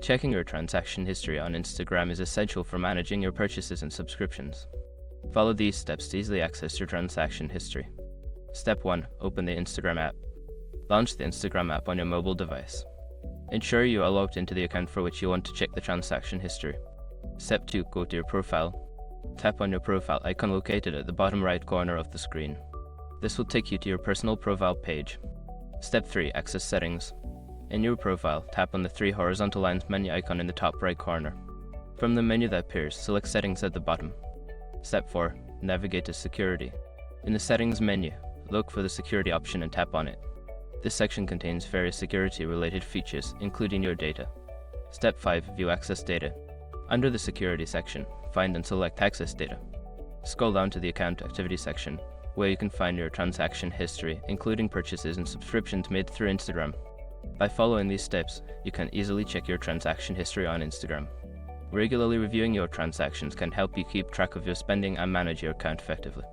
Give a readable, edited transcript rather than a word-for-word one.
Checking your transaction history on Instagram is essential for managing your purchases and subscriptions. Follow these steps to easily access your transaction history. Step 1. Open the Instagram app. Launch the Instagram app on your mobile device. Ensure you are logged into the account for which you want to check the transaction history. Step 2. Go to your profile. Tap on your profile icon located at the bottom right corner of the screen. This will take you to your personal profile page. Step 3. Access settings. In your profile, tap on the 3 horizontal lines menu icon in the top right corner. From the menu that appears, select settings at the bottom. Step 4. Navigate to security. In the settings menu, look for the security option and tap on it. This section contains various security-related features, including your data. Step 5. View access data. Under the security section, find and select access data. Scroll down to the account activity section, where you can find your transaction history, including purchases and subscriptions made through Instagram. By following these steps, you can easily check your transaction history on Instagram. Regularly reviewing your transactions can help you keep track of your spending and manage your account effectively.